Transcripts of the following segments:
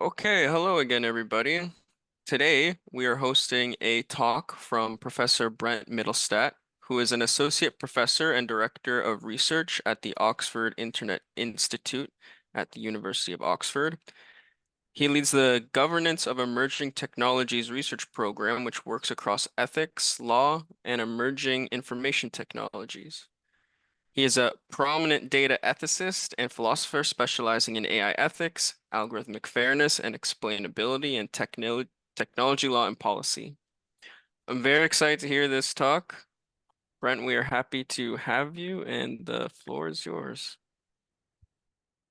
Okay, hello again, everybody. Today, we are hosting a talk from Professor Brent Mittelstadt, who is an associate professor and director of research at the Oxford Internet Institute at the University of Oxford. He leads the Governance of Emerging Technologies research program, which works across ethics, law, and emerging information technologies. He is a prominent data ethicist and philosopher specializing in AI ethics, algorithmic fairness and explainability, and technology law and policy. I'm very excited to hear this talk. Brent, we are happy to have you, and the floor is yours.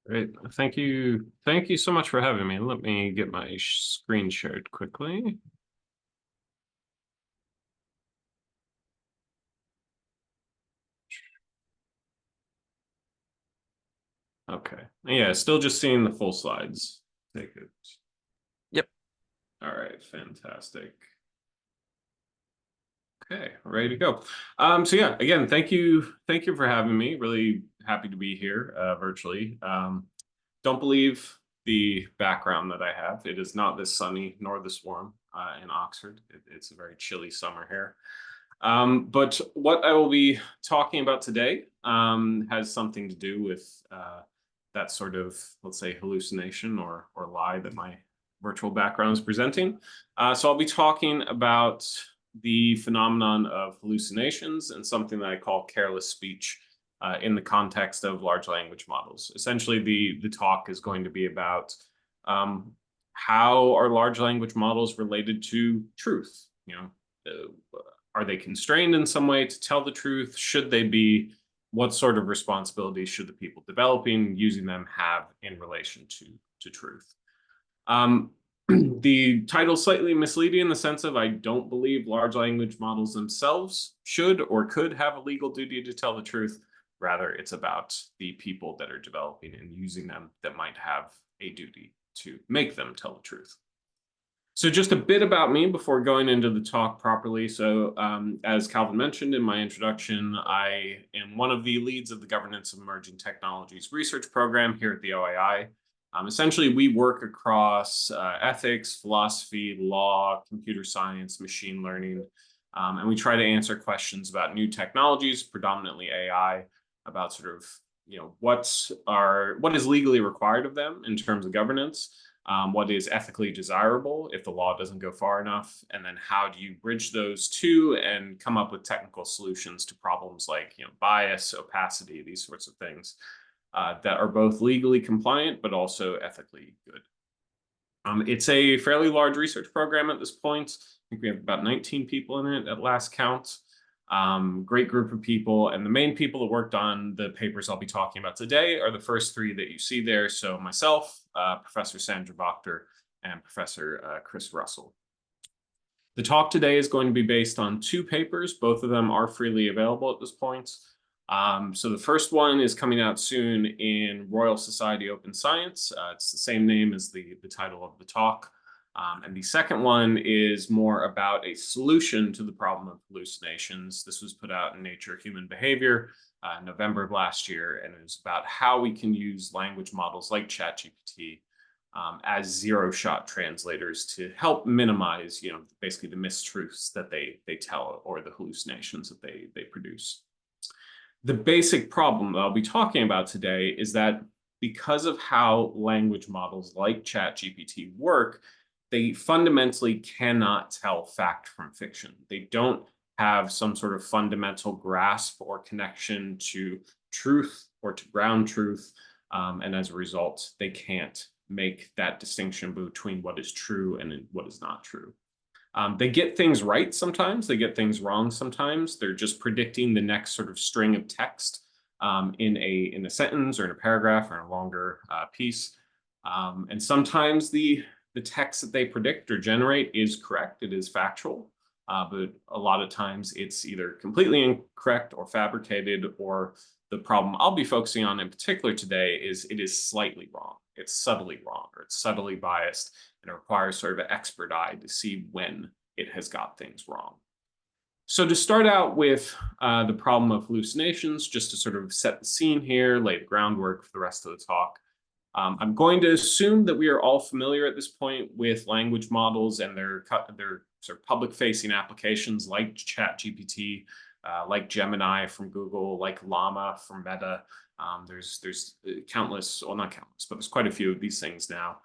Great. Thank you. Thank you so much for having me. Let me get my screen shared quickly. Okay. Yeah, still just seeing the full slides. Take it. Yep. All right, fantastic. Okay, ready to go. So yeah, again, thank you for having me. Really happy to be here virtually. Don't believe the background that I have. It is not this sunny nor this warm in Oxford. It's a very chilly summer here. But what I will be talking about today has something to do with that sort of, let's say, hallucination or lie that my virtual background is presenting. So I'll be talking about the phenomenon of hallucinations and something that I call careless speech in the context of large language models. Essentially, the talk is going to be about how are large language models related to truth? Are they constrained in some way to tell the truth? Should they be? What sort of responsibilities should the people developing using them have in relation to truth? The title's slightly misleading in the sense of I don't believe large language models themselves should or could have a legal duty to tell the truth. Rather, it's about the people that are developing and using them that might have a duty to make them tell the truth. So just a bit about me before going into the talk properly. So as Calvin mentioned in my introduction, I am one of the leads of the Governance of Emerging Technologies research program here at the OAI. Essentially, we work across ethics, philosophy, law, computer science, machine learning, and we try to answer questions about new technologies, predominantly AI, about sort of what is legally required of them in terms of governance. What is ethically desirable if the law doesn't go far enough, and then how do you bridge those two and come up with technical solutions to problems like bias, opacity, these sorts of things that are both legally compliant but also ethically good. It's a fairly large research program at this point. I think we have about 19 people in it at last count. Great group of people, and the main people that worked on the papers I'll be talking about today are the first three that you see there. So myself, Professor Sandra Wachter, and Professor Chris Russell. The talk today is going to be based on two papers. Both of them are freely available at this point. So the first one is coming out soon in Royal Society Open Science. It's the same name as the title of the talk. And the second one is more about a solution to the problem of hallucinations. This was put out in Nature Human Behavior in November of last year, and it was about how we can use language models like ChatGPT as zero-shot translators to help minimize, basically the mistruths that they tell or the hallucinations that they produce. The basic problem that I'll be talking about today is that because of how language models like ChatGPT work, they fundamentally cannot tell fact from fiction. They don't have some sort of fundamental grasp or connection to truth or to ground truth. And as a result, they can't make that distinction between what is true and what is not true. They get things right sometimes, they get things wrong sometimes. They're just predicting the next sort of string of text in a sentence or in a paragraph or in a longer piece. And sometimes the text that they predict or generate is correct, it is factual, but a lot of times it's either completely incorrect or fabricated, or the problem I'll be focusing on in particular today is it is slightly wrong. It's subtly wrong, or it's subtly biased, and it requires sort of an expert eye to see when it has got things wrong. So to start out with the problem of hallucinations, just to sort of set the scene here, lay the groundwork for the rest of the talk. I'm going to assume that we are all familiar at this point with language models and their sort of public-facing applications like ChatGPT, like Gemini from Google, like Llama from Meta. There's countless, well, not countless, but there's quite a few of these things now.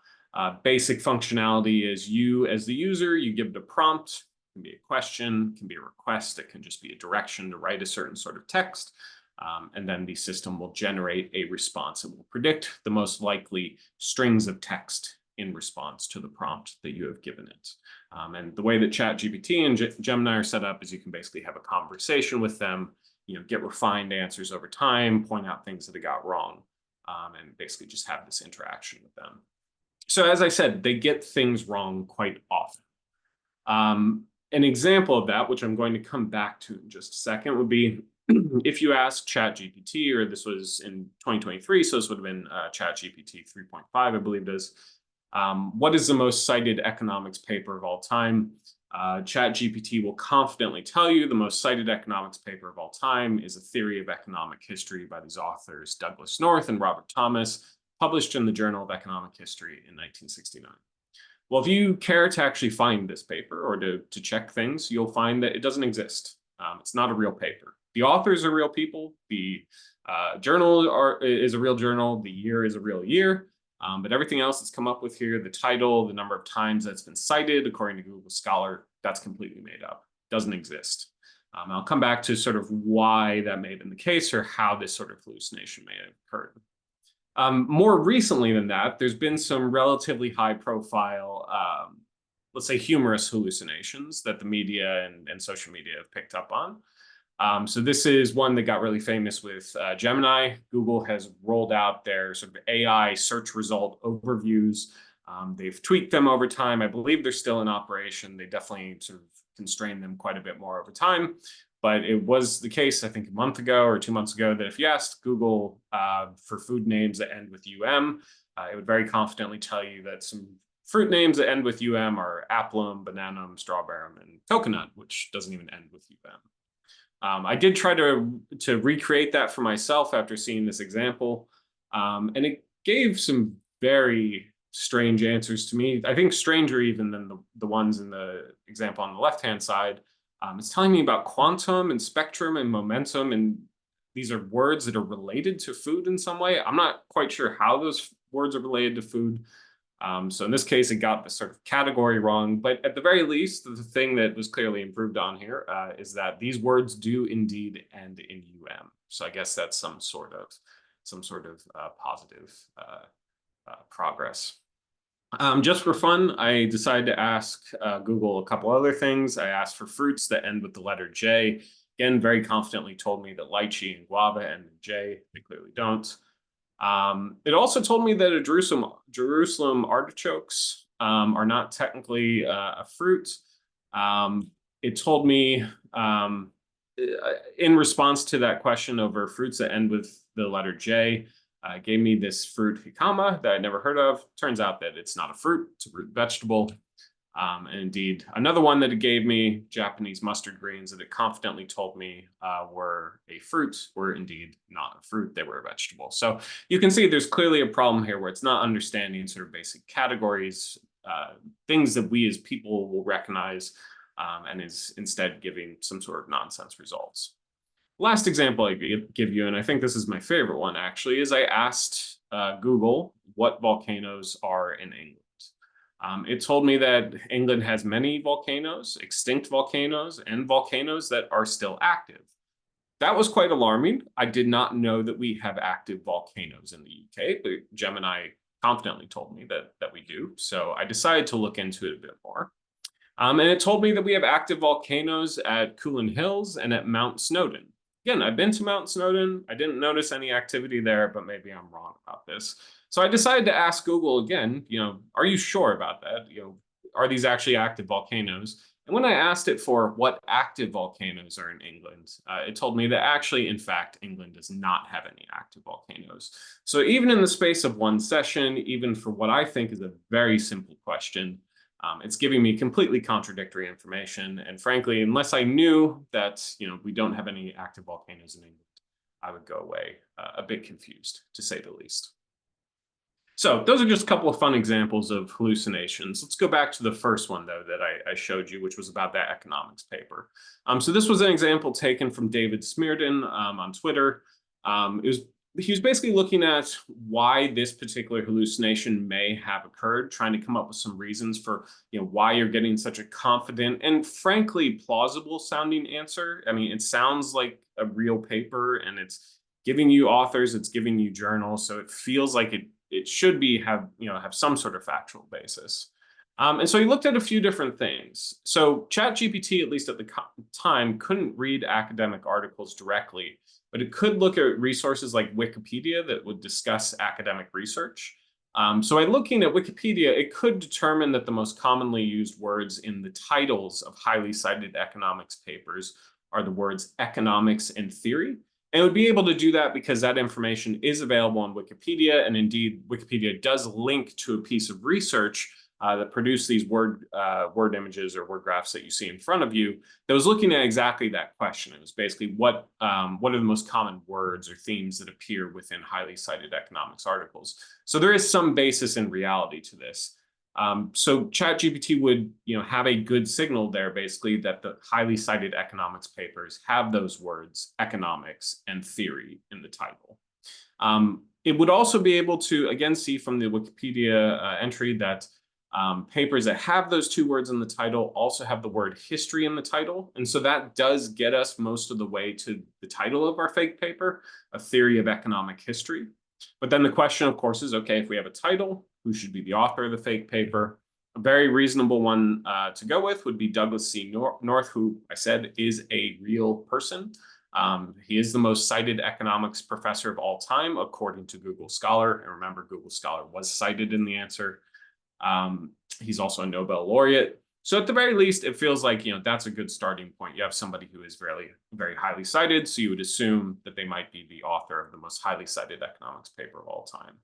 Basic functionality is you, as the user, you give it a prompt. It can be a question, it can be a request, it can just be a direction to write a certain sort of text. And then the system will generate a response. It will predict the most likely strings of text in response to the prompt that you have given it. And the way that ChatGPT and Gemini are set up is you can basically have a conversation with them, get refined answers over time, point out things that it got wrong, and basically just have this interaction with them. So as I said, they get things wrong quite often. An example of that, which I'm going to come back to in just a second, would be if you ask ChatGPT, or this was in 2023, so this would have been ChatGPT 3.5, I believe it is. What is the most cited economics paper of all time? ChatGPT will confidently tell you the most cited economics paper of all time is A Theory of Economic History by these authors, Douglas North and Robert Thomas, published in the Journal of Economic History in 1969. Well, if you care to actually find this paper or to check things, you'll find that it doesn't exist. It's not a real paper. The authors are real people. The journal is a real journal. The year is a real year. But everything else that's come up with here, the title, the number of times that's been cited, according to Google Scholar, that's completely made up. Doesn't exist. I'll come back to sort of why that may have been the case or how this sort of hallucination may have occurred. More recently than that, there's been some relatively high profile, let's say humorous hallucinations that the media and social media have picked up on. So this is one that got really famous with Gemini. Google has rolled out their sort of AI search result overviews. They've tweaked them over time. I believe they're still in operation. They definitely sort of constrained them quite a bit more over time. But it was the case, I think, a month ago or 2 months ago that if you asked Google for food names that end with it would very confidently tell you that some fruit names that end with are applum, bananum, strawberry, and coconut, which doesn't even end with I did try to recreate that for myself after seeing this example, and it gave some very strange answers to me. I think stranger even than the ones in the example on the left-hand side. It's telling me about quantum and spectrum and momentum, and these are words that are related to food in some way. I'm not quite sure how those words are related to food. So in this case, it got the sort of category wrong, but at the very least, the thing that was clearly improved on here is that these words do indeed end in So I guess that's some sort of positive progress. Just for fun, I decided to ask Google a couple other things. I asked for fruits that end with the letter J. Again, very confidently told me that lychee and guava end in J. They clearly don't. It also told me that Jerusalem artichokes are not technically a fruit. It told me in response to that question over fruits that end with the letter J, gave me this fruit jicama that I'd never heard of. Turns out that it's not a fruit, it's a root vegetable. And indeed, another one that it gave me, Japanese mustard greens, that it confidently told me were a fruit, were indeed not a fruit, they were a vegetable. So you can see there's clearly a problem here where it's not understanding sort of basic categories, things that we as people will recognize, and is instead giving some sort of nonsense results. Last example I give you, and I think this is my favorite one actually, is I asked Google what volcanoes are in England. It told me that England has many volcanoes, extinct volcanoes, and volcanoes that are still active. That was quite alarming. I did not know that we have active volcanoes in the UK, but Gemini confidently told me that we do. So I decided to look into it a bit more. And it told me that we have active volcanoes at Coolin Hills and at Mount Snowdon. Again, I've been to Mount Snowdon. I didn't notice any activity there, but maybe I'm wrong about this. So I decided to ask Google again, are you sure about that? Are these actually active volcanoes? And when I asked it for what active volcanoes are in England, it told me that actually, in fact, England does not have any active volcanoes. So even in the space of one session, even for what I think is a very simple question, it's giving me completely contradictory information. And frankly, unless I knew that we don't have any active volcanoes in England, I would go away a bit confused, to say the least. So those are just a couple of fun examples of hallucinations. Let's go back to the first one, though, that I showed you, which was about that economics paper. So this was an example taken from David Smearden on Twitter. He was basically looking at why this particular hallucination may have occurred, trying to come up with some reasons for why you're getting such a confident and frankly plausible sounding answer. I mean, it sounds like a real paper, and it's giving you authors, it's giving you journals, so it feels like it should be have some sort of factual basis. And so he looked at a few different things. So ChatGPT, at least at the time, couldn't read academic articles directly, but it could look at resources like Wikipedia that would discuss academic research. So by looking at Wikipedia, it could determine that the most commonly used words in the titles of highly cited economics papers are the words economics and theory. And it would be able to do that because that information is available on Wikipedia. And indeed, Wikipedia does link to a piece of research that produced these word images or word graphs that you see in front of you that was looking at exactly that question. It was basically what are the most common words or themes that appear within highly cited economics articles. So there is some basis in reality to this. So ChatGPT would have a good signal there, basically, that the highly cited economics papers have those words, economics and theory, in the title. It would also be able to, again, see from the Wikipedia entry that papers that have those two words in the title also have the word history in the title. And so that does get us most of the way to the title of our fake paper, A Theory of Economic History. But then the question, of course, is, okay, if we have a title, who should be the author of the fake paper? A very reasonable one to go with would be Douglas C. North, who I said is a real person. He is the most cited economics professor of all time, according to Google Scholar. And remember, Google Scholar was cited in the answer. He's also a Nobel laureate. So at the very least, it feels like, that's a good starting point. You have somebody who is very, very highly cited, so you would assume that they might be the author of the most highly cited economics paper of all time.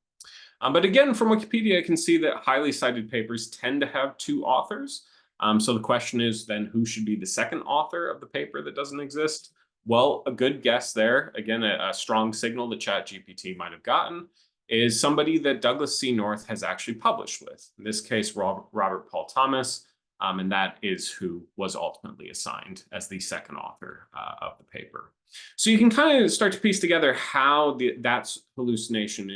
But again, from Wikipedia, I can see that highly cited papers tend to have two authors. So the question is then, who should be the second author of the paper that doesn't exist? Well, a good guess there, again, a strong signal that ChatGPT might have gotten, is somebody that Douglas C. North has actually published with. In this case, Robert Paul Thomas, and that is who was ultimately assigned as the second author of the paper. So you can kind of start to piece together how that hallucination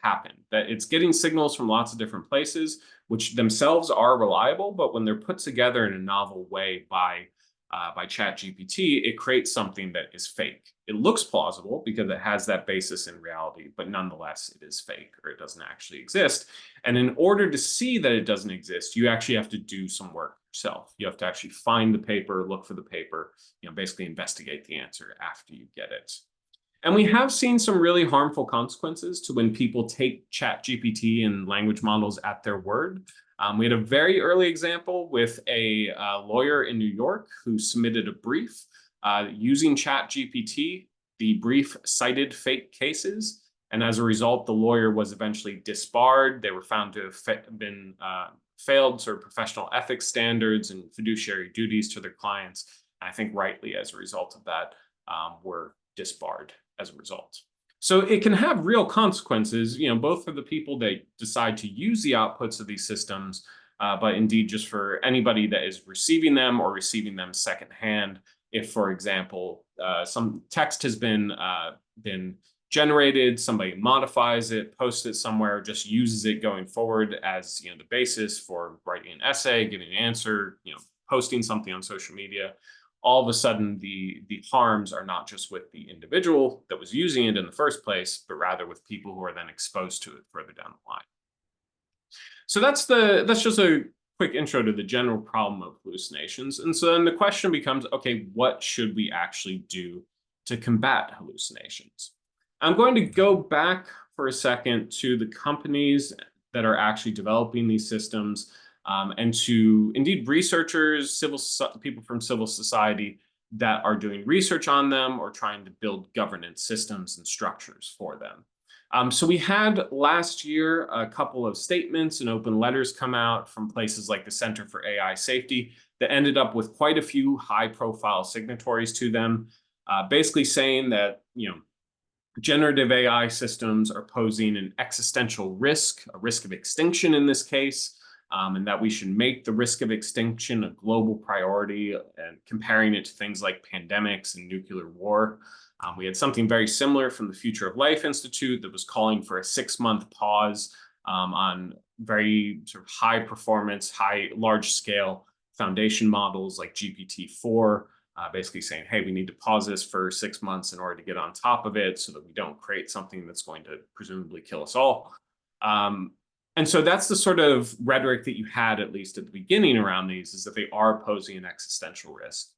happened, that it's getting signals from lots of different places, which themselves are reliable, but when they're put together in a novel way by ChatGPT, it creates something that is fake. It looks plausible because it has that basis in reality, but nonetheless, it is fake, or it doesn't actually exist. And in order to see that it doesn't exist, you actually have to do some work yourself. You have to actually find the paper, look for the paper, basically investigate the answer after you get it. And we have seen some really harmful consequences to when people take ChatGPT and language models at their word. We had a very early example with a lawyer in New York who submitted a brief using ChatGPT. The brief cited fake cases, and as a result, the lawyer was eventually disbarred. They were found to have been failed sort of professional ethics standards and fiduciary duties to their clients. I think rightly, as a result of that, were disbarred as a result. So it can have real consequences, both for the people that decide to use the outputs of these systems, but indeed just for anybody that is receiving them or receiving them secondhand. If, for example, some text has been generated, somebody modifies it, posts it somewhere, just uses it going forward as the basis for writing an essay, getting an answer, posting something on social media. All of a sudden, the harms are not just with the individual that was using it in the first place, but rather with people who are then exposed to it further down the line. So that's just a quick intro to the general problem of hallucinations. And so then the question becomes, okay, what should we actually do to combat hallucinations? I'm going to go back for a second to the companies that are actually developing these systems, and to indeed researchers, people from civil society that are doing research on them or trying to build governance systems and structures for them. So we had last year a couple of statements and open letters come out from places like the Center for AI Safety that ended up with quite a few high-profile signatories to them, basically saying that generative AI systems are posing an existential risk, a risk of extinction in this case, and that we should make the risk of extinction a global priority, and comparing it to things like pandemics and nuclear war. We had something very similar from the Future of Life Institute that was calling for a 6-month pause on very sort of high performance, large scale foundation models like GPT-4, basically saying, hey, we need to pause this for 6 months in order to get on top of it so that we don't create something that's going to presumably kill us all. And so that's the sort of rhetoric that you had, at least at the beginning around these, is that they are posing an existential risk.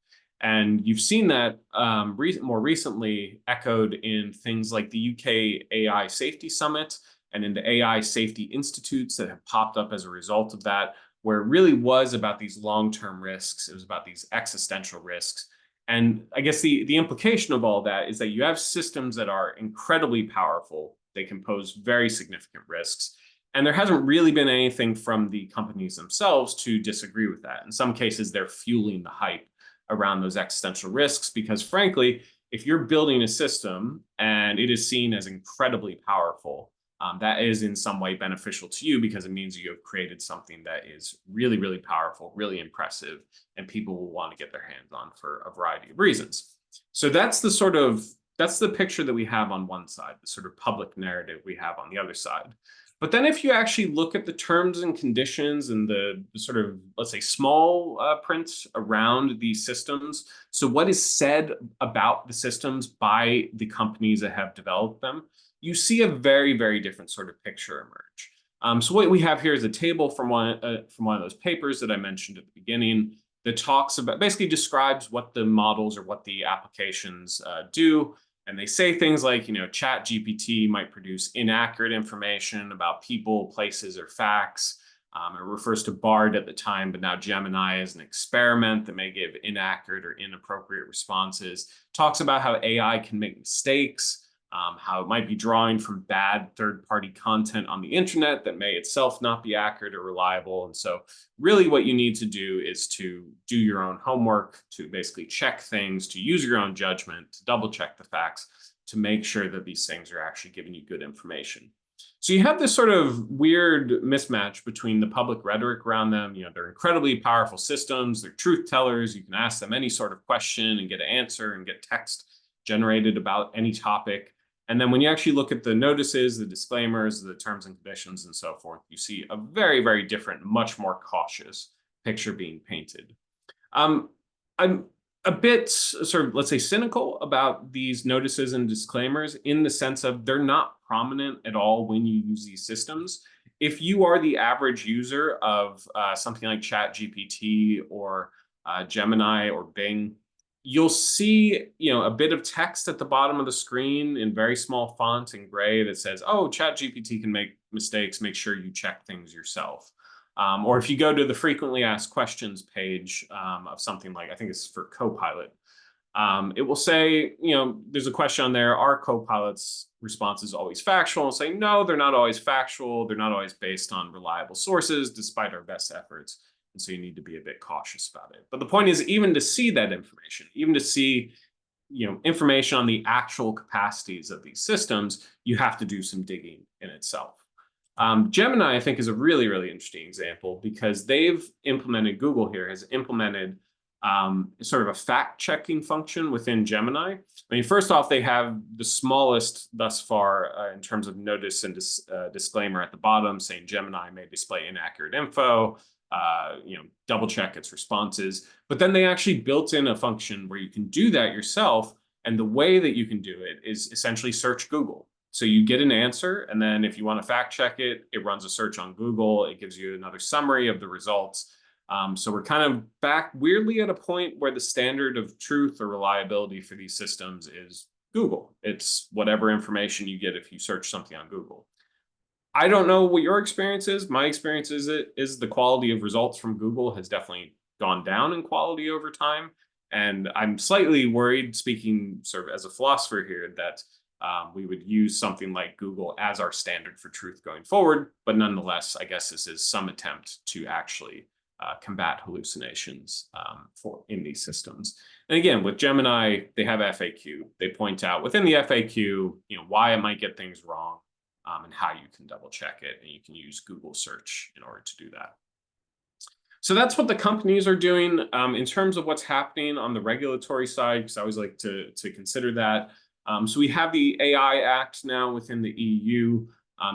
And you've seen that more recently echoed in things like the UK AI Safety Summit and in the AI Safety Institutes that have popped up as a result of that, where it really was about these long-term risks. It was about these existential risks. And I guess the implication of all that is that you have systems that are incredibly powerful. They can pose very significant risks. And there hasn't really been anything from the companies themselves to disagree with that. In some cases, they're fueling the hype around those existential risks because, frankly, if you're building a system and it is seen as incredibly powerful, that is in some way beneficial to you because it means you have created something that is really, really powerful, really impressive, and people will want to get their hands on for a variety of reasons. So that's the picture that we have on one side, the sort of public narrative we have on the other side. But then if you actually look at the terms and conditions and the sort of, let's say, small print around these systems, so what is said about the systems by the companies that have developed them, you see a very, very different sort of picture emerge. So what we have here is a table from one of those papers that I mentioned at the beginning that talks about, basically describes what the models or what the applications do. And they say things like, Chat GPT might produce inaccurate information about people, places, or facts. It refers to Bard at the time, but now Gemini is an experiment that may give inaccurate or inappropriate responses. Talks about how AI can make mistakes, how it might be drawing from bad third-party content on the internet that may itself not be accurate or reliable. And so really what you need to do is to do your own homework, to basically check things, to use your own judgment, to double check the facts, to make sure that these things are actually giving you good information. So you have this sort of weird mismatch between the public rhetoric around them. They're incredibly powerful systems. They're truth tellers. You can ask them any sort of question and get an answer and get text generated about any topic. And then when you actually look at the notices, the disclaimers, the terms and conditions, and so forth, you see a very, very different, much more cautious picture being painted. I'm a bit sort of, let's say, cynical about these notices and disclaimers in the sense of they're not prominent at all when you use these systems. If you are the average user of something like ChatGPT or Gemini or Bing, you'll see, a bit of text at the bottom of the screen in very small font in gray that says, oh, ChatGPT can make mistakes. Make sure you check things yourself. Or if you go to the frequently asked questions page of something like, I think it's for Copilot, it will say, there's a question on there, are Copilot's responses always factual? And say, no, they're not always factual. They're not always based on reliable sources, despite our best efforts. And so you need to be a bit cautious about it. But the point is, even to see that information, even to see information on the actual capacities of these systems, you have to do some digging in itself. Gemini, I think, is a really, really interesting example because Google here has implemented sort of a fact-checking function within Gemini. I mean, first off, they have the smallest thus far in terms of notice and disclaimer at the bottom saying Gemini may display inaccurate info, double check its responses. But then they actually built in a function where you can do that yourself. And the way that you can do it is essentially search Google. So you get an answer, and then if you want to fact check it, it runs a search on Google. It gives you another summary of the results. So we're kind of back weirdly at a point where the standard of truth or reliability for these systems is Google. It's whatever information you get if you search something on Google. I don't know what your experience is. My experience is the quality of results from Google has definitely gone down in quality over time. And I'm slightly worried, speaking sort of as a philosopher here, that we would use something like Google as our standard for truth going forward. But nonetheless, I guess this is some attempt to actually combat hallucinations in these systems. And again, with Gemini, they have FAQ. They point out within the FAQ, why it might get things wrong, and how you can double check it. And you can use Google search in order to do that. So that's what the companies are doing. In terms of what's happening on the regulatory side, because I always like to consider that. So we have the AI Act now within the EU.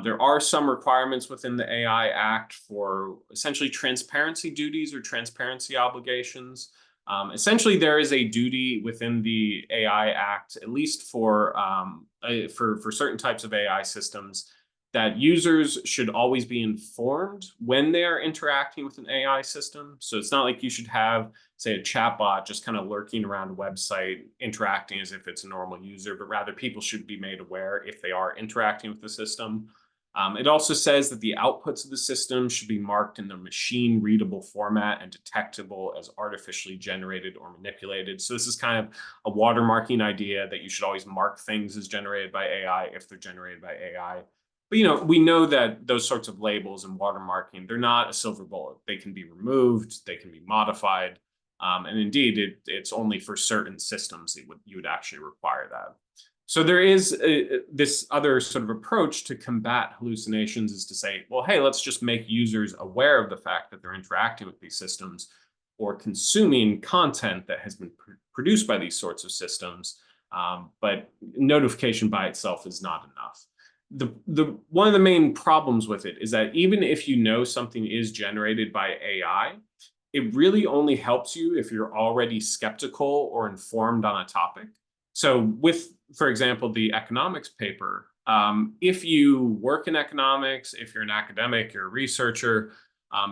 There are some requirements within the AI Act for essentially transparency duties or transparency obligations. Essentially, there is a duty within the AI Act, at least for certain types of AI systems, that users should always be informed when they are interacting with an AI system. So it's not like you should have, say, a chatbot just kind of lurking around a website, interacting as if it's a normal user, but rather people should be made aware if they are interacting with the system. It also says that the outputs of the system should be marked in the machine readable format and detectable as artificially generated or manipulated. So this is kind of a watermarking idea that you should always mark things as generated by AI if they're generated by AI. But we know that those sorts of labels and watermarking, they're not a silver bullet. They can be removed, they can be modified. And indeed, it's only for certain systems that you would actually require that. So there is this other sort of approach to combat hallucinations, is to say, well, hey, let's just make users aware of the fact that they're interacting with these systems or consuming content that has been produced by these sorts of systems. But notification by itself is not enough. One of the main problems with it is that even if you know something is generated by AI, it really only helps you if you're already skeptical or informed on a topic. So with, for example, the economics paper, if you work in economics, if you're an academic, you're a researcher,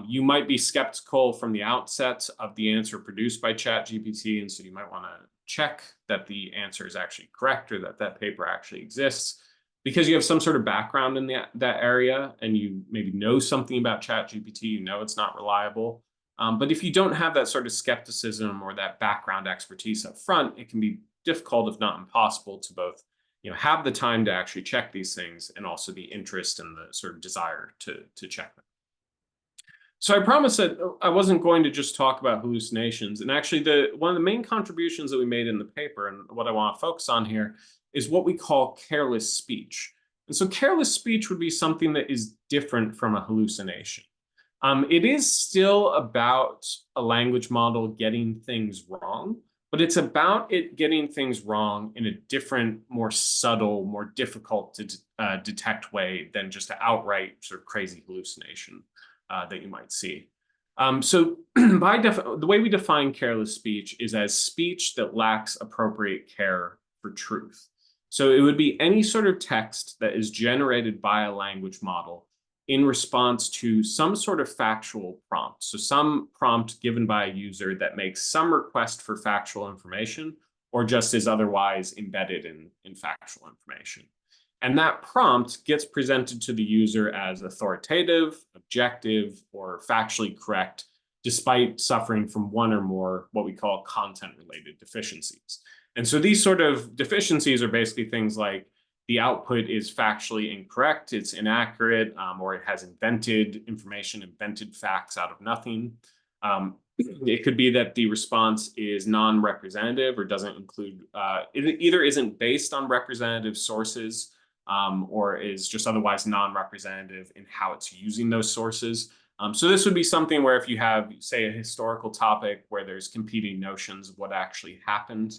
you might be skeptical from the outset of the answer produced by ChatGPT. And so you might want to check that the answer is actually correct or that that paper actually exists. Because you have some sort of background in that area and you maybe know something about ChatGPT, you know it's not reliable. But if you don't have that sort of skepticism or that background expertise up front, it can be difficult, if not impossible, to both have the time to actually check these things and also the interest and the sort of desire to check them. So I promised that I wasn't going to just talk about hallucinations. And actually, one of the main contributions that we made in the paper, and what I want to focus on here, is what we call careless speech. And so careless speech would be something that is different from a hallucination. It is still about a language model getting things wrong, but it's about it getting things wrong in a different, more subtle, more difficult to detect way than just an outright sort of crazy hallucination that you might see. So the way we define careless speech is as speech that lacks appropriate care for truth. So it would be any sort of text that is generated by a language model in response to some sort of factual prompt. So some prompt given by a user that makes some request for factual information or just is otherwise embedded in factual information. And that prompt gets presented to the user as authoritative, objective, or factually correct, despite suffering from one or more what we call content-related deficiencies. And so these sort of deficiencies are basically things like the output is factually incorrect, it's inaccurate, or it has invented information, invented facts out of nothing. It could be that the response is non-representative or doesn't include, it either isn't based on representative sources, or is just otherwise non-representative in how it's using those sources. So this would be something where if you have, say, a historical topic where there's competing notions of what actually happened,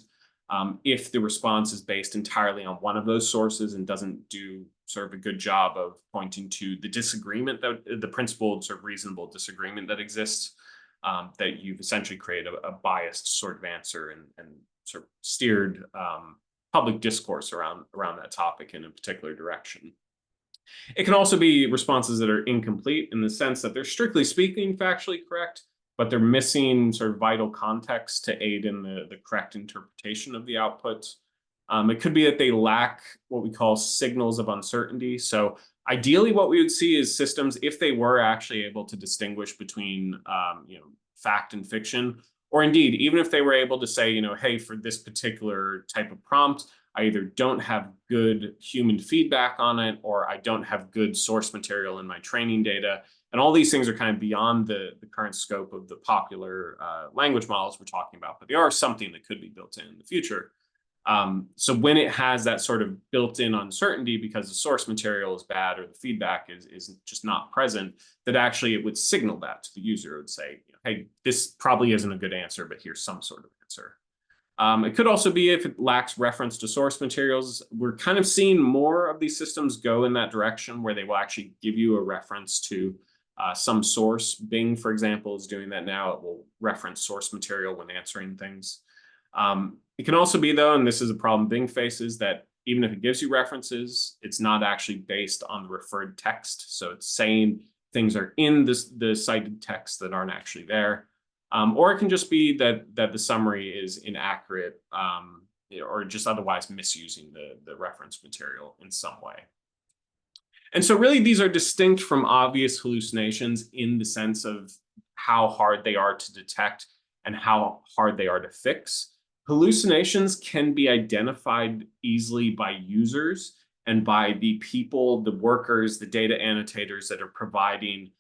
if the response is based entirely on one of those sources and doesn't do sort of a good job of pointing to the disagreement, that the principled sort of reasonable disagreement that exists, that you've essentially created a biased sort of answer and sort of steered public discourse around that topic in a particular direction. It can also be responses that are incomplete in the sense that they're strictly speaking factually correct, but they're missing sort of vital context to aid in the correct interpretation of the output. It could be that they lack what we call signals of uncertainty. So ideally, what we would see is systems, if they were actually able to distinguish between fact and fiction, or indeed, even if they were able to say, hey, for this particular type of prompt, I either don't have good human feedback on it, or I don't have good source material in my training data. And all these things are kind of beyond the current scope of the popular language models we're talking about, but they are something that could be built in the future. So when it has that sort of built-in uncertainty because the source material is bad or the feedback is just not present, that actually it would signal that to the user. It would say, hey, this probably isn't a good answer, but here's some sort of answer. It could also be if it lacks reference to source materials. We're kind of seeing more of these systems go in that direction where they will actually give you a reference to some source. Bing, for example, is doing that now. It will reference source material when answering things. It can also be, though, and this is a problem Bing faces, that even if it gives you references, it's not actually based on the referred text. So it's saying things are in the cited text that aren't actually there. Or it can just be that the summary is inaccurate or just otherwise misusing the reference material in some way. And so really these are distinct from obvious hallucinations in the sense of how hard they are to detect and how hard they are to fix. Hallucinations can be identified easily by users and by the people, the workers, the data annotators that are providing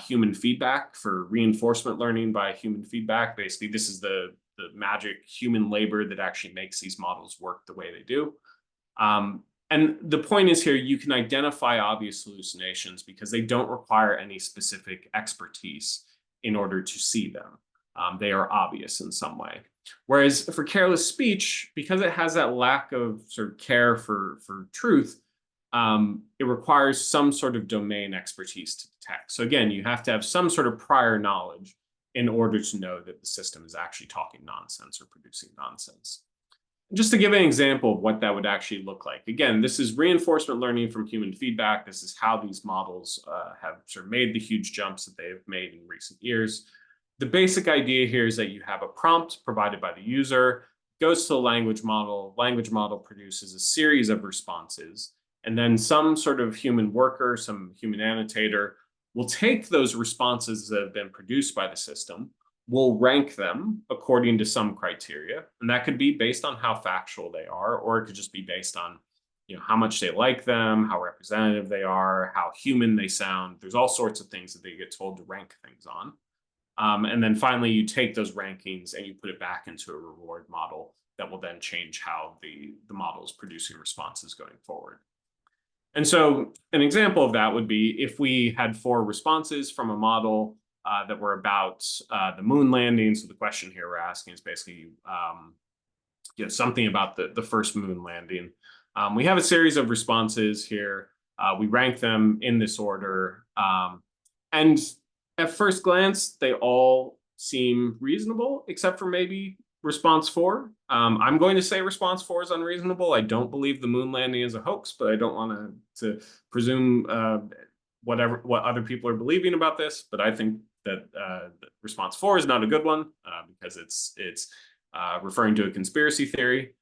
human feedback for reinforcement learning by human feedback. Basically, this is the magic human labor that actually makes these models work the way they do. And the point is here, you can identify obvious hallucinations because they don't require any specific expertise in order to see them. They are obvious in some way. Whereas for careless speech, because it has that lack of sort of care for truth, it requires some sort of domain expertise to detect. So again, you have to have some sort of prior knowledge in order to know that the system is actually talking nonsense or producing nonsense. Just to give an example of what that would actually look like. Again, this is reinforcement learning from human feedback. This is how these models have sort of made the huge jumps that they have made in recent years. The basic idea here is that you have a prompt provided by the user, goes to a language model produces a series of responses, and then some sort of human worker, some human annotator will take those responses that have been produced by the system, will rank them according to some criteria. And that could be based on how factual they are, or it could just be based on how much they like them, how representative they are, how human they sound. There's all sorts of things that they get told to rank things on. And then finally, you take those rankings and you put it back into a reward model that will then change how the model is producing responses going forward. And so an example of that would be if we had 4 responses from a model that were about the moon landing. So the question here we're asking is basically something about the first moon landing. We have a series of responses here. We rank them in this order. And at first glance, they all seem reasonable, except for maybe response 4. I'm going to say response 4 is unreasonable. I don't believe the moon landing is a hoax, but I don't want to presume what other people are believing about this. But I think that response 4 is not a good one because it's referring to a conspiracy theory.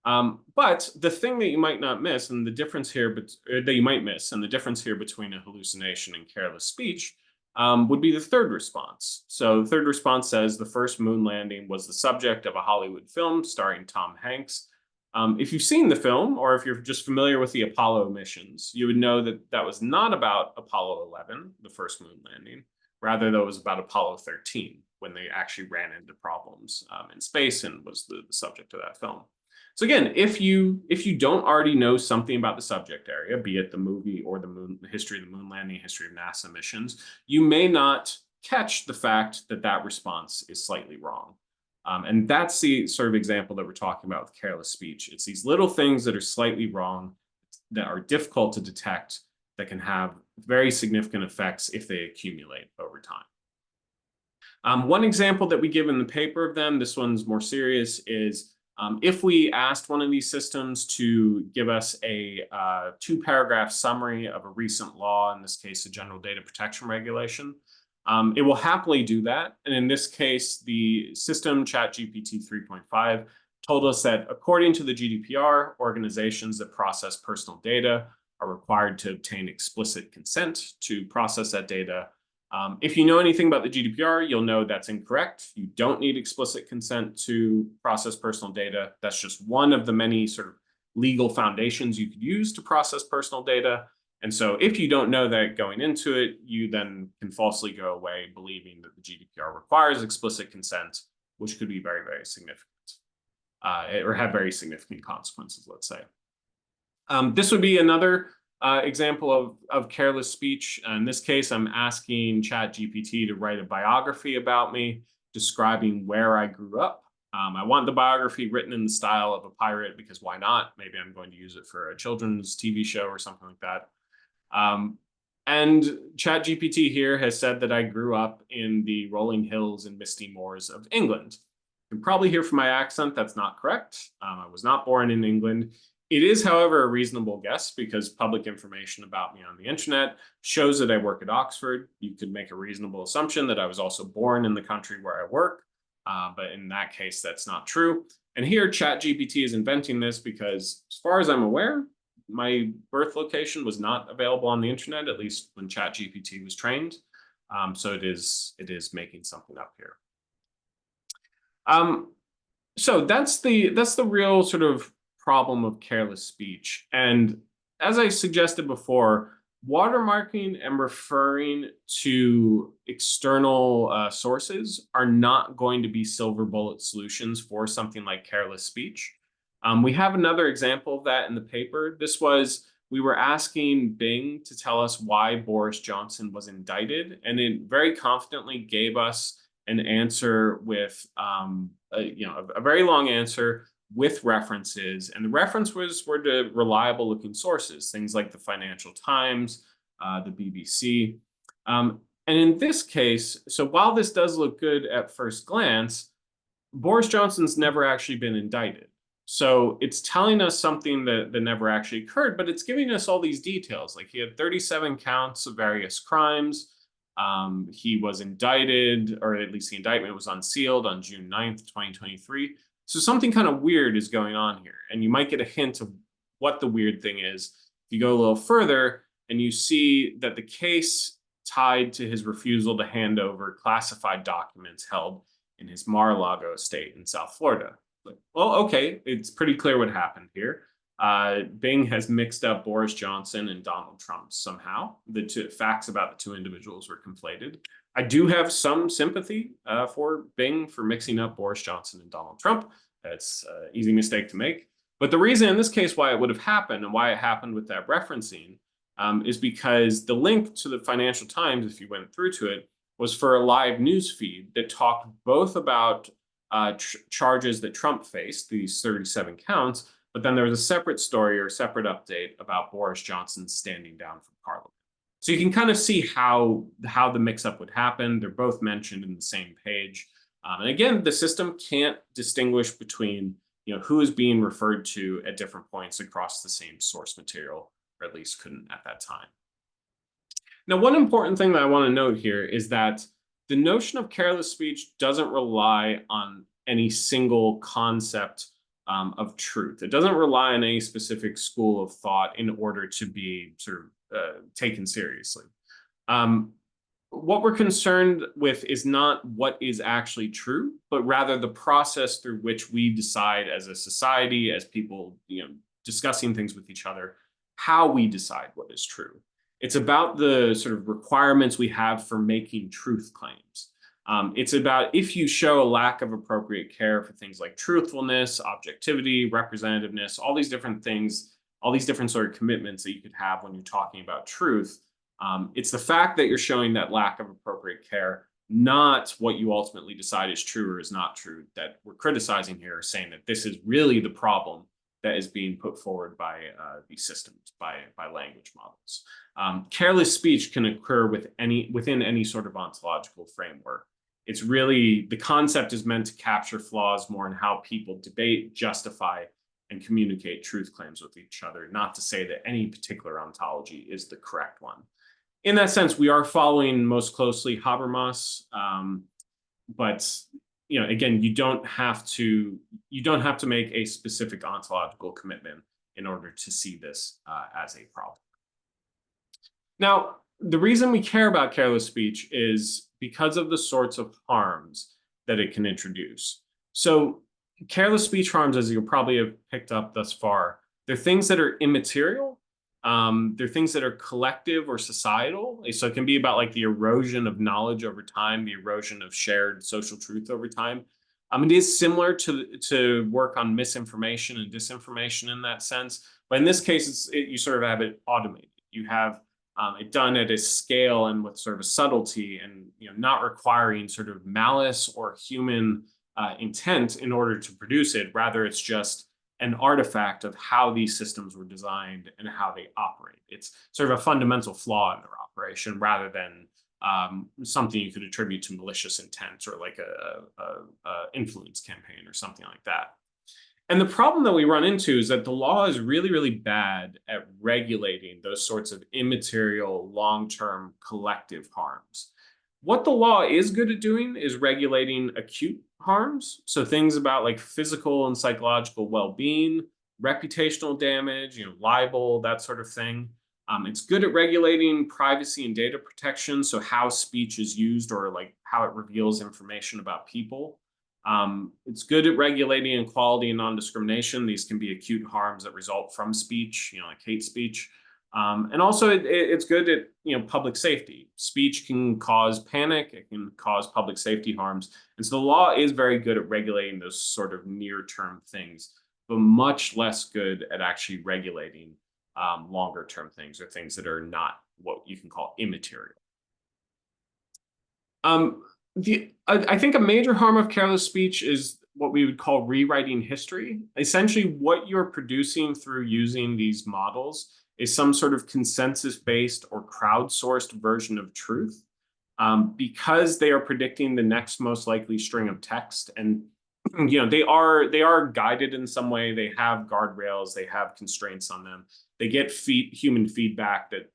But the thing that you might not miss, and the difference here, that you might miss, and the difference here between a hallucination and careless speech would be the third response. So the third response says the first moon landing was the subject of a Hollywood film starring Tom Hanks. If you've seen the film, or if you're just familiar with the Apollo missions, you would know that that was not about Apollo 11, the first moon landing. Rather, that was about Apollo 13, when they actually ran into problems in space and was the subject of that film. So again, if you don't already know something about the subject area, be it the movie or the history of the moon landing, history of NASA missions, you may not catch the fact that that response is slightly wrong. And that's the sort of example that we're talking about with careless speech. It's these little things that are slightly wrong, that are difficult to detect, that can have very significant effects if they accumulate over time. One example that we give in the paper of them, this one's more serious, is if we asked one of these systems to give us a 2-paragraph summary of a recent law, in this case, a general data protection regulation, it will happily do that. And in this case, the system ChatGPT 3.5 told us that according to the GDPR, organizations that process personal data are required to obtain explicit consent to process that data. If you know anything about the GDPR, you'll know that's incorrect. You don't need explicit consent to process personal data. That's just one of the many sort of legal foundations you could use to process personal data. And so if you don't know that going into it, you then can falsely go away believing that the GDPR requires explicit consent, which could be very, very significant, or have very significant consequences, let's say. This would be another example of careless speech. In this case, I'm asking ChatGPT to write a biography about me, describing where I grew up. I want the biography written in the style of a pirate because why not? Maybe I'm going to use it for a children's TV show or something like that. And ChatGPT here has said that I grew up in the rolling hills and misty moors of England. You can probably hear from my accent that's not correct. I was not born in England. It is, however, a reasonable guess because public information about me on the internet shows that I work at Oxford. You could make a reasonable assumption that I was also born in the country where I work. But in that case, that's not true. And here, ChatGPT is inventing this because, as far as I'm aware, my birth location was not available on the internet, at least when ChatGPT was trained. So it is making something up here. So that's the real sort of problem of careless speech. And as I suggested before, watermarking and referring to external sources are not going to be silver bullet solutions for something like careless speech. We have another example of that in the paper. We were asking Bing to tell us why Boris Johnson was indicted, and it very confidently gave us an answer with a very long answer with references, and the references were to reliable looking sources, things like the Financial Times, the BBC. And in this case, so while this does look good at first glance, Boris Johnson's never actually been indicted. So it's telling us something that never actually occurred, but it's giving us all these details. Like he had 37 counts of various crimes. He was indicted, or at least the indictment was unsealed on June 9th, 2023. So something kind of weird is going on here. And you might get a hint of what the weird thing is if you go a little further and you see that the case tied to his refusal to hand over classified documents held in his Mar-a-Lago estate in South Florida. Like, well, okay, it's pretty clear what happened here. Bing has mixed up Boris Johnson and Donald Trump somehow. The two facts about the two individuals were conflated. I do have some sympathy for Bing for mixing up Boris Johnson and Donald Trump. That's an easy mistake to make. But the reason in this case why it would have happened and why it happened with that referencing is because the link to the Financial Times, if you went through to it, was for a live news feed that talked both about charges that Trump faced, these 37 counts, but then there was a separate story or separate update about Boris Johnson standing down from Parliament. So you can kind of see how the mix-up would happen. They're both mentioned in the same page. And again, the system can't distinguish between who is being referred to at different points across the same source material, or at least couldn't at that time. Now, one important thing that I want to note here is that the notion of careless speech doesn't rely on any single concept of truth. It doesn't rely on any specific school of thought in order to be sort of taken seriously. What we're concerned with is not what is actually true, but rather the process through which we decide as a society, as people, discussing things with each other, how we decide what is true. It's about the sort of requirements we have for making truth claims. It's about if you show a lack of appropriate care for things like truthfulness, objectivity, representativeness, all these different things, all these different sort of commitments that you could have when you're talking about truth. It's the fact that you're showing that lack of appropriate care, not what you ultimately decide is true or is not true, that we're criticizing here, saying that this is really the problem that is being put forward by these systems, by language models. Careless speech can occur within any sort of ontological framework. It's really, the concept is meant to capture flaws more in how people debate, justify, and communicate truth claims with each other, not to say that any particular ontology is the correct one. In that sense, we are following most closely Habermas, but again, you don't have to make a specific ontological commitment in order to see this as a problem. Now, the reason we care about careless speech is because of the sorts of harms that it can introduce. So careless speech harms, as you'll probably have picked up thus far, they're things that are immaterial They're things that are collective or societal. So it can be about like the erosion of knowledge over time, the erosion of shared social truth over time. It is similar to work on misinformation and disinformation in that sense, but in this case, you sort of have it automated. You have it done at a scale and with sort of a subtlety, and not requiring sort of malice or human intent in order to produce it. Rather, it's just an artifact of how these systems were designed and how they operate. It's sort of a fundamental flaw in their operation rather than something you could attribute to malicious intent or like a influence campaign or something like that. And the problem that we run into is that the law is really, really bad at regulating those sorts of immaterial, long-term collective harms. What the law is good at doing is regulating acute harms. So things about like physical and psychological well-being, reputational damage, libel, that sort of thing. It's good at regulating privacy and data protection. So how speech is used or like how it reveals information about people. It's good at regulating equality and non-discrimination. These can be acute harms that result from speech, like hate speech. And also it's good at public safety. Speech can cause panic, it can cause public safety harms. And so the law is very good at regulating those sort of near-term things, but much less good at actually regulating longer-term things or things that are not what you can call immaterial. I think a major harm of careless speech is what we would call rewriting history. Essentially, what you're producing through using these models is some sort of consensus-based or crowdsourced version of truth, because they are predicting the next most likely string of text. And they are guided in some way. They have guardrails. They have constraints on them. They get human feedback that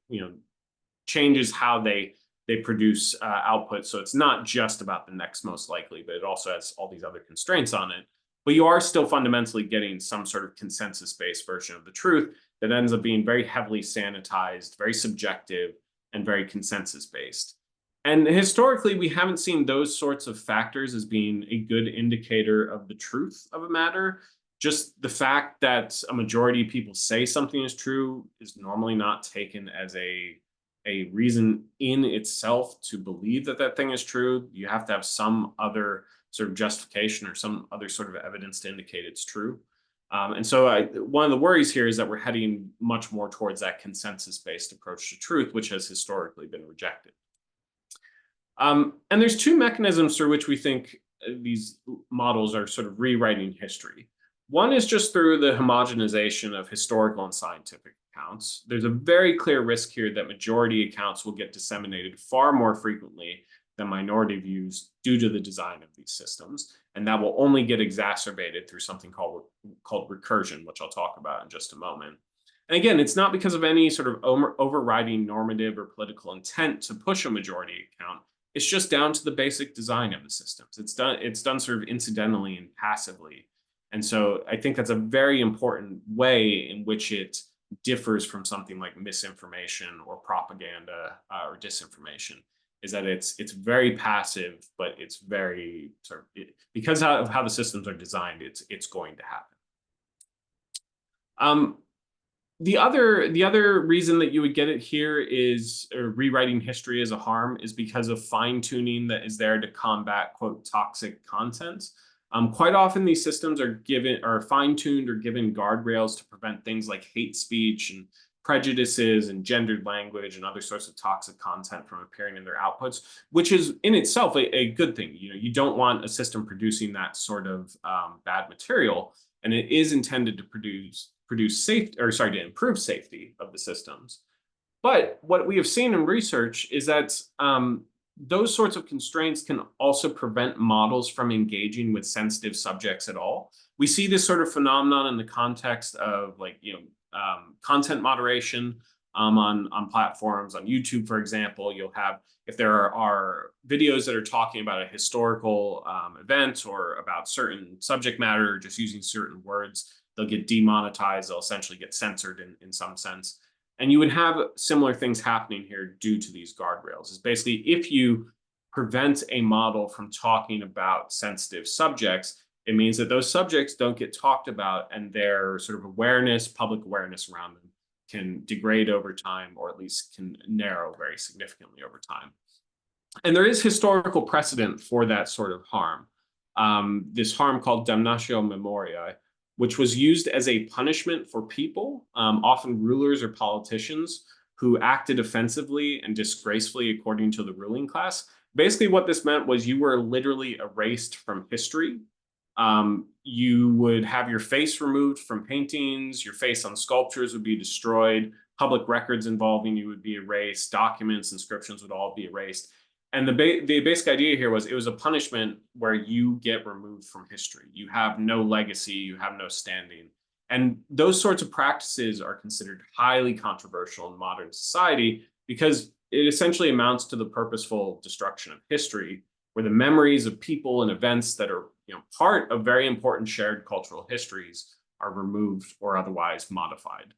changes how they produce output. So it's not just about the next most likely, but it also has all these other constraints on it. But you are still fundamentally getting some sort of consensus-based version of the truth that ends up being very heavily sanitized, very subjective, and very consensus-based. And historically, we haven't seen those sorts of factors as being a good indicator of the truth of a matter. Just the fact that a majority of people say something is true is normally not taken as a reason in itself to believe that that thing is true. You have to have some other sort of justification or some other sort of evidence to indicate it's true. And so one of the worries here is that we're heading much more towards that consensus-based approach to truth, which has historically been rejected. And there's two mechanisms through which we think these models are sort of rewriting history. One is just through the homogenization of historical and scientific accounts. There's a very clear risk here that majority accounts will get disseminated far more frequently than minority views due to the design of these systems. And that will only get exacerbated through something called recursion, which I'll talk about in just a moment. And again, it's not because of any sort of overriding normative or political intent to push a majority account. It's just down to the basic design of the systems. It's done sort of incidentally and passively. And so I think that's a very important way in which it differs from something like misinformation or propaganda or disinformation, is that it's very passive, but it's very sort of because of how the systems are designed, it's going to happen. The other reason that you would get it here is rewriting history as a harm is because of fine tuning that is there to combat, quote, toxic content. Quite often these systems are fine tuned or given guardrails to prevent things like hate speech and prejudices and gendered language and other sorts of toxic content from appearing in their outputs, which is in itself a good thing. You don't want a system producing that sort of bad material, and it is intended to to improve safety of the systems. But what we have seen in research is that those sorts of constraints can also prevent models from engaging with sensitive subjects at all. We see this sort of phenomenon in the context of content moderation on platforms. On YouTube, for example, you'll have, if there are videos that are talking about a historical event or about certain subject matter, or just using certain words, they'll get demonetized. They'll essentially get censored in some sense. And you would have similar things happening here due to these guardrails. Is basically, if you prevent a model from talking about sensitive subjects, it means that those subjects don't get talked about, and their sort of public awareness around them can degrade over time, or at least can narrow very significantly over time. And there is historical precedent for that sort of harm. This harm called damnatio memoriae, which was used as a punishment for people, often rulers or politicians, who acted offensively and disgracefully according to the ruling class. Basically, what this meant was you were literally erased from history. You would have your face removed from paintings, your face on sculptures would be destroyed, public records involving you would be erased, documents, inscriptions would all be erased. And the basic idea here was it was a punishment where you get removed from history. You have no legacy, you have no standing. And those sorts of practices are considered highly controversial in modern society because it essentially amounts to the purposeful destruction of history, where the memories of people and events that are part of very important shared cultural histories are removed or otherwise modified.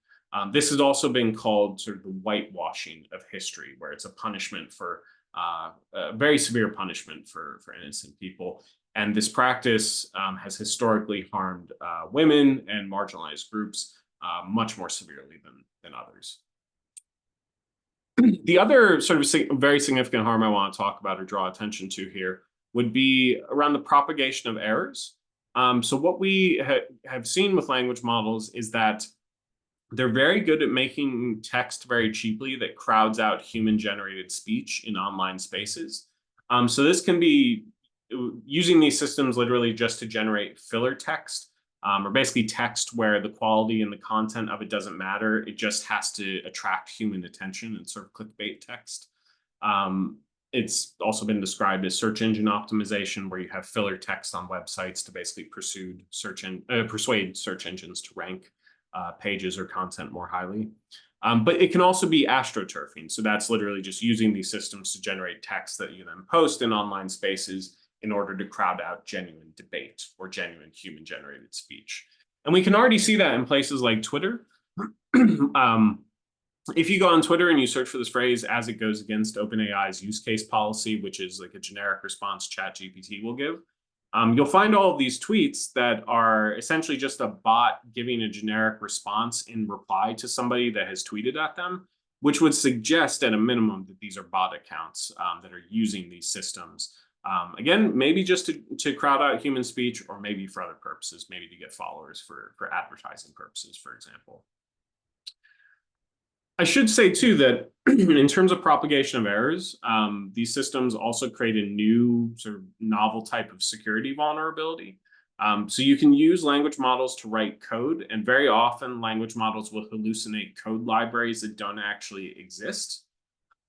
This has also been called sort of the whitewashing of history, where it's a punishment for a very severe punishment for innocent people. And this practice has historically harmed women and marginalized groups much more severely than others. The other sort of very significant harm I want to talk about or draw attention to here would be around the propagation of errors. So what we have seen with language models is that they're very good at making text very cheaply that crowds out human-generated speech in online spaces. So this can be using these systems literally just to generate filler text, or basically text where the quality and the content of it doesn't matter. It just has to attract human attention and sort of clickbait text. It's also been described as search engine optimization, where you have filler text on websites to basically persuade search engines to rank pages or content more highly. But it can also be astroturfing. So that's literally just using these systems to generate text that you then post in online spaces in order to crowd out genuine debate or genuine human-generated speech. And we can already see that in places like Twitter. If you go on Twitter and you search for this phrase as it goes against OpenAI's use case policy, which is like a generic response ChatGPT will give, you'll find all of these tweets that are essentially just a bot giving a generic response in reply to somebody that has tweeted at them, which would suggest at a minimum that these are bot accounts that are using these systems. Again, maybe just to crowd out human speech, or maybe for other purposes, maybe to get followers for advertising purposes, for example. I should say, too, that in terms of propagation of errors, these systems also create a new sort of novel type of security vulnerability. So you can use language models to write code, and very often language models will hallucinate code libraries that don't actually exist.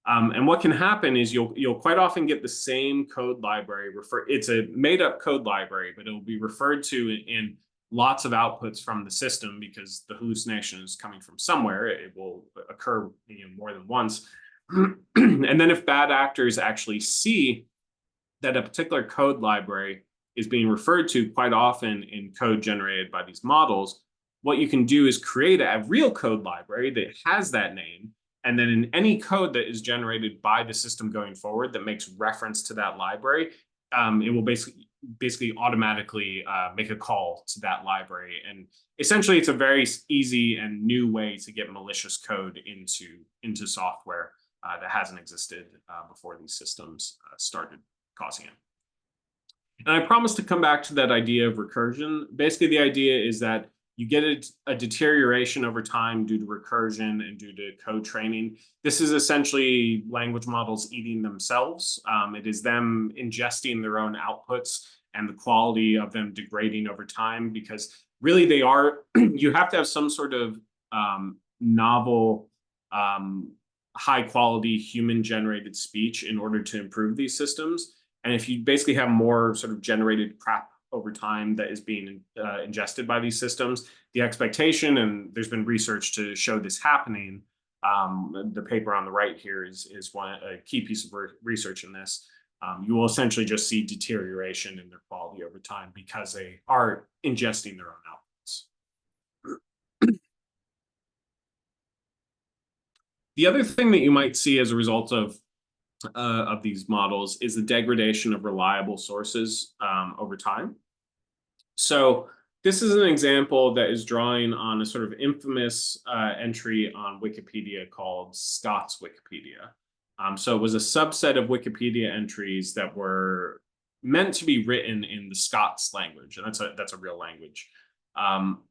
And what can happen is you'll quite often get the same code library it's a made-up code library, but it will be referred to in lots of outputs from the system, because the hallucination is coming from somewhere. It will occur more than once. And then if bad actors actually see that a particular code library is being referred to quite often in code generated by these models, what you can do is create a real code library that has that name. And then in any code that is generated by the system going forward that makes reference to that library, it will basically automatically make a call to that library. And essentially, it's a very easy and new way to get malicious code into software that hasn't existed before these systems started causing it. And I promised to come back to that idea of recursion. Basically, the idea is that you get a deterioration over time due to recursion and due to code training. This is essentially language models eating themselves. It is them ingesting their own outputs and the quality of them degrading over time, because really they are, you have to have some sort of novel, high quality human generated speech in order to improve these systems. And if you basically have more sort of generated crap over time that is being ingested by these systems, the expectation, and there's been research to show this happening. The paper on the right here is a key piece of research in this. You will essentially just see deterioration in their quality over time because they are ingesting their own outputs. The other thing that you might see as a result of these models is the degradation of reliable sources over time. So This is an example that is drawing on a sort of infamous entry on Wikipedia called Scott's Wikipedia. So it was a subset of Wikipedia entries that were meant to be written in the Scots language, and that's a real language. Um,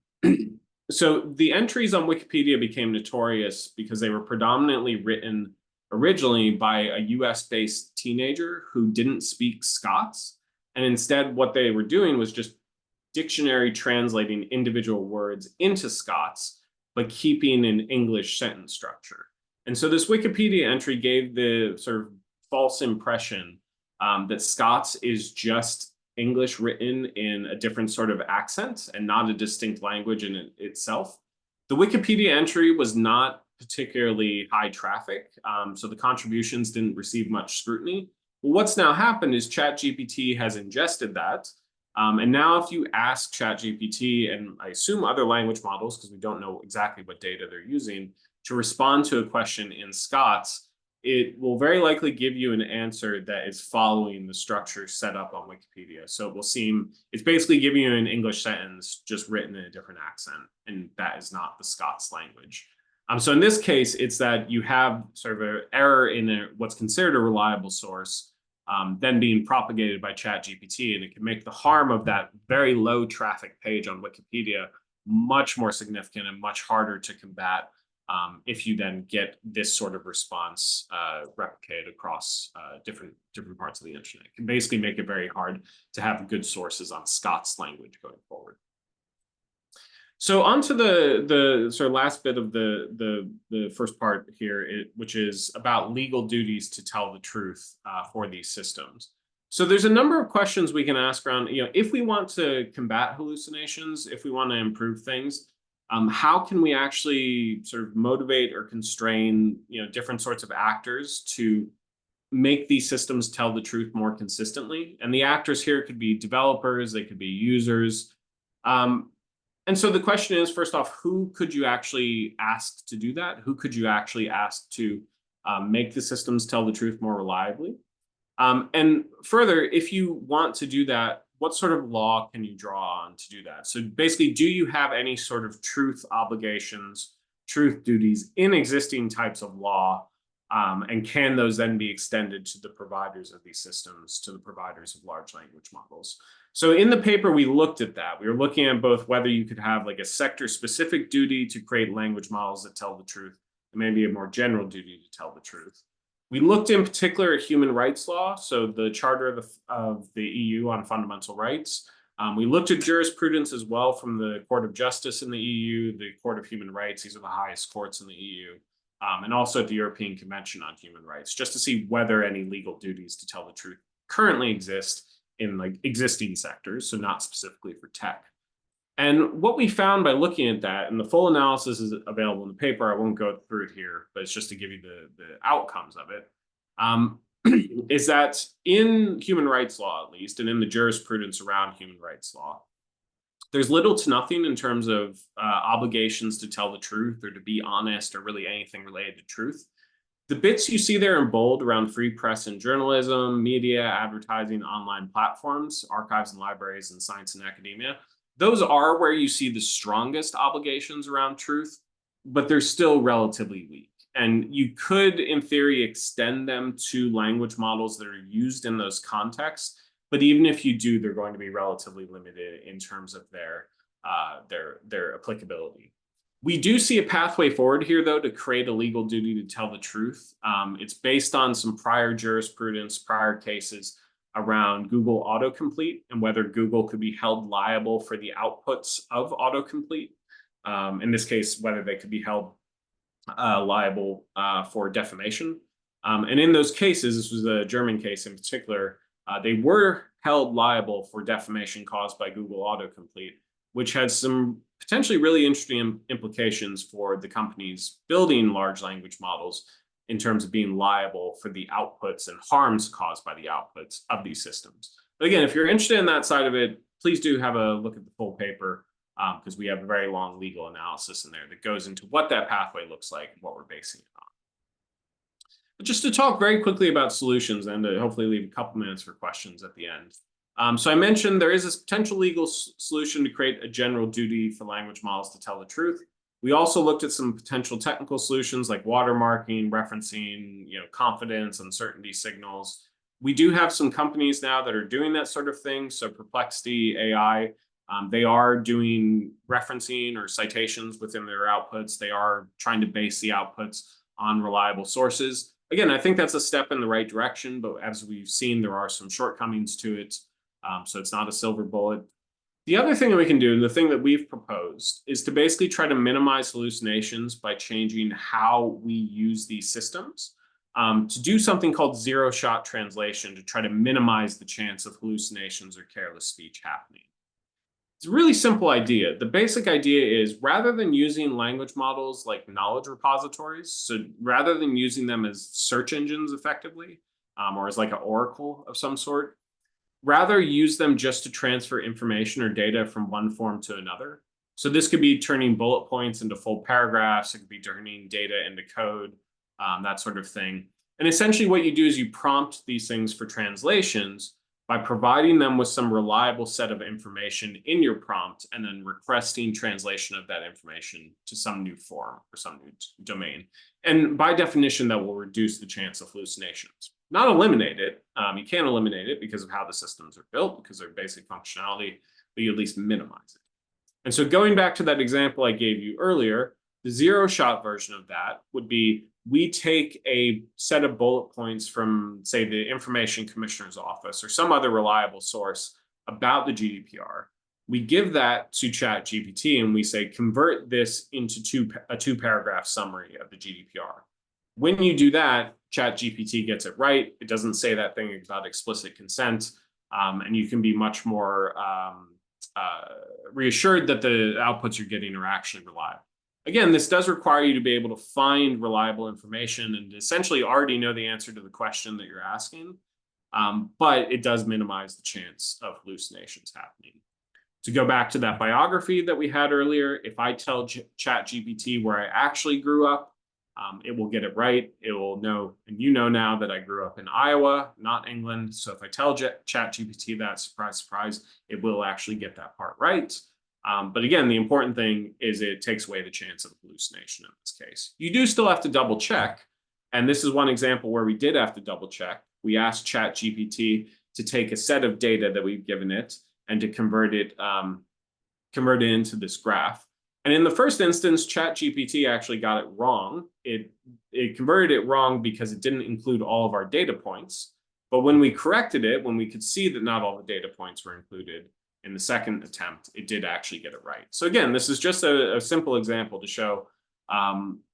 so the entries on Wikipedia became notorious because they were predominantly written originally by a US-based teenager who didn't speak Scots, and instead what they were doing was just dictionary translating individual words into Scots, but keeping an English sentence structure. And so this Wikipedia entry gave the sort of false impression that Scots is just English written in a different sort of accent and not a distinct language in itself. The Wikipedia entry was not particularly high traffic, so the contributions didn't receive much scrutiny. Well, what's now happened is ChatGPT has ingested that. And now if you ask ChatGPT, and I assume other language models, because we don't know exactly what data they're using, to respond to a question in Scots, it will very likely give you an answer that is following the structure set up on Wikipedia. So it will seem, it's basically giving you an English sentence just written in a different accent, and that is not the Scots language. So in this case, it's that you have sort of an error in what's considered a reliable source, then being propagated by ChatGPT, and it can make the harm of that very low traffic page on Wikipedia much more significant and much harder to combat if you then get this sort of response replicated across different parts of the internet. It can basically make it very hard to have good sources on Scots language going forward. So on to the sort of last bit of the first part here, which is about legal duties to tell the truth for these systems. So there's a number of questions we can ask around, if we want to combat hallucinations, if we want to improve things, how can we actually sort of motivate or constrain, different sorts of actors to make these systems tell the truth more consistently? And the actors here could be developers, they could be users. And so the question is, first off, who could you actually ask to do that? Who could you actually ask to make the systems tell the truth more reliably? And further, if you want to do that, what sort of law can you draw on to do that? So basically, do you have any sort of truth obligations, truth duties in existing types of law? And can those then be extended to the providers of these systems, to the providers of large language models? So in the paper, we looked at that. We were looking at both whether you could have like a sector-specific duty to create language models that tell the truth, and maybe a more general duty to tell the truth. We looked in particular at human rights law, so the Charter of the EU on Fundamental Rights. We looked at jurisprudence as well from the Court of Justice in the EU, the Court of Human Rights. These are the highest courts in the EU. And also at the European Convention on Human Rights, just to see whether any legal duties to tell the truth currently exist in like existing sectors, so not specifically for tech. And what we found by looking at that, and the full analysis is available in the paper, I won't go through it here, but it's just to give you the outcomes of it, is that in human rights law, at least, and in the jurisprudence around human rights law, there's little to nothing in terms of obligations to tell the truth or to be honest or really anything related to truth. The bits you see there in bold around free press and journalism, media, advertising, online platforms, archives and libraries, and science and academia, those are where you see the strongest obligations around truth, but they're still relatively weak. And you could, in theory, extend them to language models that are used in those contexts. But even if you do, they're going to be relatively limited in terms of their applicability. We do see a pathway forward here, though, to create a legal duty to tell the truth. It's based on some prior jurisprudence, prior cases around Google autocomplete and whether Google could be held liable for the outputs of autocomplete. In this case, whether they could be held liable for defamation. And in those cases, this was a German case in particular, they were held liable for defamation caused by Google autocomplete, which had some potentially really interesting implications for the companies building large language models in terms of being liable for the outputs and harms caused by the outputs of these systems. But again, if you're interested in that side of it, please do have a look at the full paper because we have a very long legal analysis in there that goes into what that pathway looks like and what we're basing it on. But just to talk very quickly about solutions and to hopefully leave a couple minutes for questions at the end. So I mentioned there is a potential legal solution to create a general duty for language models to tell the truth. We also looked at some potential technical solutions like watermarking, referencing, confidence, uncertainty signals. We do have some companies now that are doing that sort of thing. So Perplexity AI, they are doing referencing or citations within their outputs. They are trying to base the outputs on reliable sources. Again, I think that's a step in the right direction, but as we've seen, there are some shortcomings to it. So it's not a silver bullet. The other thing that we can do, and the thing that we've proposed, is to basically try to minimize hallucinations by changing how we use these systems to do something called zero-shot translation to try to minimize the chance of hallucinations or careless speech happening. It's a really simple idea. The basic idea is rather than using language models like knowledge repositories, so rather than using them as search engines effectively, or as like an oracle of some sort, rather use them just to transfer information or data from one form to another. So this could be turning bullet points into full paragraphs. It could be turning data into code, that sort of thing. And essentially what you do is you prompt these things for translations by providing them with some reliable set of information in your prompt and then requesting translation of that information to some new form or some new domain. And by definition, that will reduce the chance of hallucinations. Not eliminate it. You can't eliminate it because of how the systems are built, because they're basic functionality, but you at least minimize it. And so going back to that example I gave you earlier, the zero-shot version of that would be we take a set of bullet points from, say, the Information Commissioner's Office or some other reliable source about the GDPR. We give that to ChatGPT and we say, convert this into a two-paragraph summary of the GDPR. When you do that, ChatGPT gets it right. It doesn't say that thing about explicit consent, and you can be much more reassured that the outputs you're getting are actually reliable. Again, this does require you to be able to find reliable information and essentially already know the answer to the question that you're asking, but it does minimize the chance of hallucinations happening. To go back to that biography that we had earlier, if I tell ChatGPT where I actually grew up, it will get it right. It will know, and you know now that I grew up in Iowa, not England. So if I tell ChatGPT that, surprise, surprise, it will actually get that part right. But again, the important thing is it takes away the chance of hallucination in this case. You do still have to double check. And this is one example where we did have to double check. We asked ChatGPT to take a set of data that we've given it and to convert it into this graph. And in the first instance, ChatGPT actually got it wrong. It converted it wrong because it didn't include all of our data points. But when we corrected it, when we could see that not all the data points were included in the second attempt, it did actually get it right. So again, this is just a simple example to show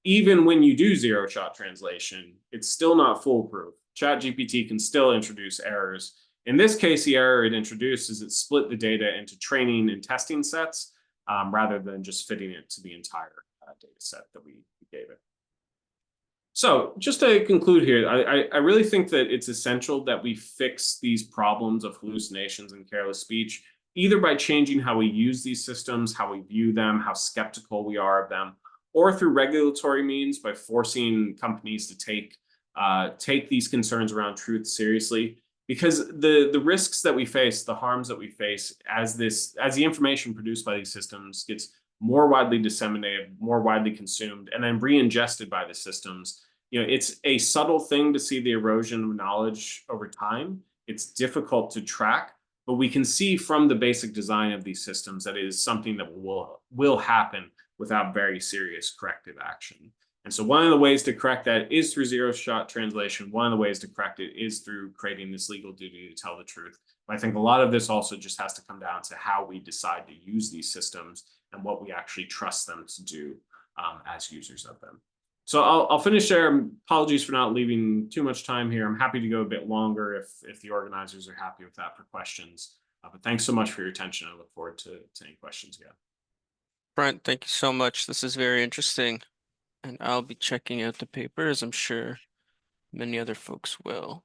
even when you do zero-shot translation, it's still not foolproof. ChatGPT can still introduce errors. In this case, the error it introduced is it split the data into training and testing sets rather than just fitting it to the entire data set that we gave it. So just to conclude here, I really think that it's essential that we fix these problems of hallucinations and careless speech, either by changing how we use these systems, how we view them, how skeptical we are of them, or through regulatory means by forcing companies to take these concerns around truth seriously. Because the risks that we face, the harms that we face as the information produced by these systems gets more widely disseminated, more widely consumed, and then re-ingested by the systems, it's a subtle thing to see the erosion of knowledge over time. It's difficult to track, but we can see from the basic design of these systems that it is something that will happen without very serious corrective action. And so one of the ways to correct that is through zero-shot translation. One of the ways to correct it is through creating this legal duty to tell the truth. But I think a lot of this also just has to come down to how we decide to use these systems and what we actually trust them to do as users of them. So I'll finish there. Apologies for not leaving too much time here. I'm happy to go a bit longer if the organizers are happy with that for questions. But thanks so much for your attention. I look forward to any questions you have. Brent, thank you so much. This is very interesting, and I'll be checking out the paper, as I'm sure many other folks will.